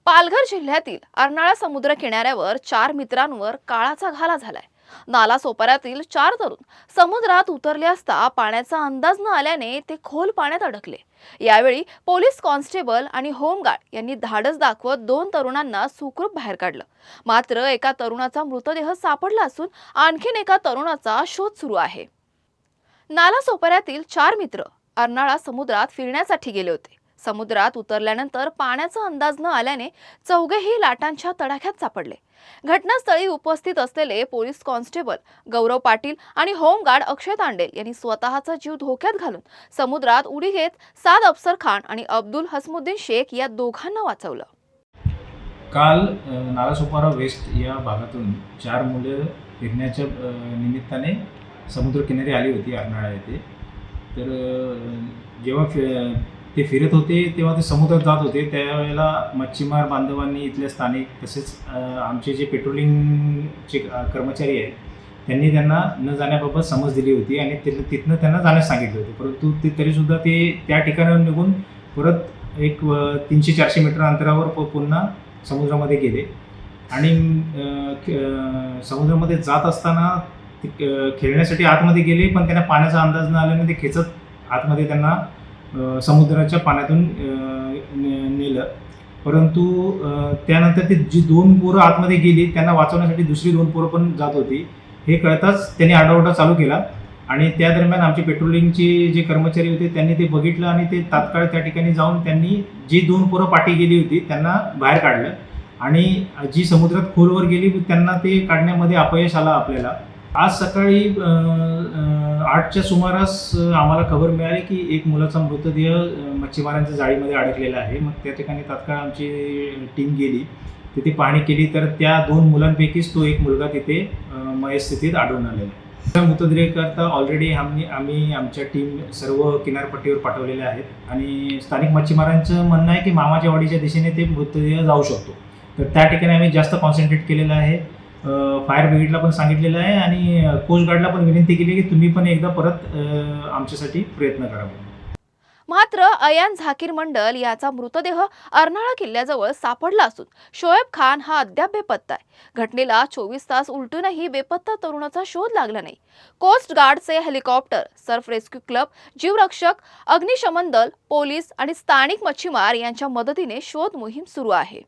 पालघर जिल्ह्यातील अर्नाळा समुद्र किनाऱ्यावर 4 मित्रांवर काळाचा घाला झालाय। नालासोपाऱ्यातील 4 तरुण समुद्रात उतरले असता पाण्याचा अंदाज न आल्याने ते खोल पाण्यात अडकले। यावेळी पोलीस कॉन्स्टेबल आणि होमगार्ड यांनी धाडस दाखवत 2 तरुणांना सुखरूप बाहेर काढलं। मात्र एका तरुणाचा मृतदेह सापडला असून आणखीन एका तरुणाचा शोध सुरू आहे। नालासोपाऱ्यातील 4 मित्र अर्नाळा समुद्रात फिरण्यासाठी गेले होते। समुद्रात उतरल्यानंतर पाण्याचा अंदाज न आल्याने चौघेही लाटांच्या तडाख्यात सापडले। घटनास्थळी उपस्थित असलेले पोलीस कॉन्स्टेबल गौरव पाटील आणि होमगार्ड अक्षय तांडेल यांनी स्वतःचा जीव धोक्यात घालून समुद्रात उडी घेत साद अफसर खान आणि अब्दुल हसमुद्दीन शेख या दोघांना वाचवलं। काल नालासोपारा वेस्ट या भागातून 4 मुलं फिरण्याच्या निमित्ताने समुद्रकिनारी आली होती अर्नाळा येथे। तर जेव्हा ते फिरत होते तेव्हा ते समुद्रात जात होते, त्यावेळेला मच्छीमार बांधवांनी, इथल्या स्थानिक तसेच आमचे जे पेट्रोलिंगचे कर्मचारी आहेत त्यांनी त्यांना न जाण्याबाबत समज दिली होती आणि तिथनं त्यांना जाण्यास सांगितले होते। परंतु ते तरीसुद्धा ते त्या ठिकाणाहून निघून परत एक 300-400 मीटर अंतरावर पुन्हा समुद्रामध्ये गेले आणि समुद्रामध्ये जात असताना खेळण्यासाठी आतमध्ये गेले, पण त्यांना पाण्याचा अंदाज न आल्याने ते खेचत आतमध्ये त्यांना समुद्राच्या पाण्यातून नेलं। परंतु त्यानंतर ते जी 2 पोरं आतमध्ये गेली त्यांना वाचवण्यासाठी दुसरी 2 पोरं पण जात होती। हे कळताच त्यांनी आरडाओरडा चालू केला आणि त्या दरम्यान आमचे पेट्रोलिंगचे जे कर्मचारी होते त्यांनी ते बघितलं आणि ते तात्काळ त्या ठिकाणी जाऊन त्यांनी जी 2 पोरं पाठी गेली होती त्यांना बाहेर काढलं आणि जी समुद्रात खोलवर गेली त्यांना ते काढण्यामध्ये अपयश आलं आपल्याला। आज सकाळी 8च्या सुमारास आम्हाला खबर मिळाली की एक मुलाचा मृतदेह मच्छीमारांच्या जाळीमध्ये अडकलेला आहे। मग त्या ठिकाणी तात्काळ आमची टीम गेली, तिथे पाहणी केली तर त्या 2 मुलांपैकीच तो एक मुलगा तिथे मयत स्थितीत आढळून आलेला आहे। मृतदेहाकरता ऑलरेडी आम्ही आमच्या टीम सर्व किनारपट्टीवर पाठवलेल्या आहेत आणि स्थानिक मच्छीमारांचं म्हणणं आहे की मामाच्या वाडीच्या दिशेने ते मृतदेह जाऊ शकतो। तर त्या ठिकाणी आम्ही जास्त कॉन्सन्ट्रेट केलेलं आहे। फायर ब्रिगेडला पण सांगितलेलं आहे आणि कोस्ट गार्डला पण विनंती केली की तुम्ही पण एकदा परत आमच्यासाठी प्रयत्न करा। मात्र अयान झाकीर मंडल याचा मृतदेह अर्नाळा किल्ल्याजवळ सापडला असून शोएब खान हा अद्याप बेपत्ता आहे। घटनेला 24 तास उलटूनही बेपत्ता तरुणाचा शोध लागला नाही। कोस्ट गार्डचे हेलिकॉप्टर, सर्फ रेस्क्यू क्लब, जीवरक्षक, अग्निशमन दल, पोलीस आणि स्थानिक मच्छीमार यांच्या मदतीने शोध मोहीम सुरू आहे।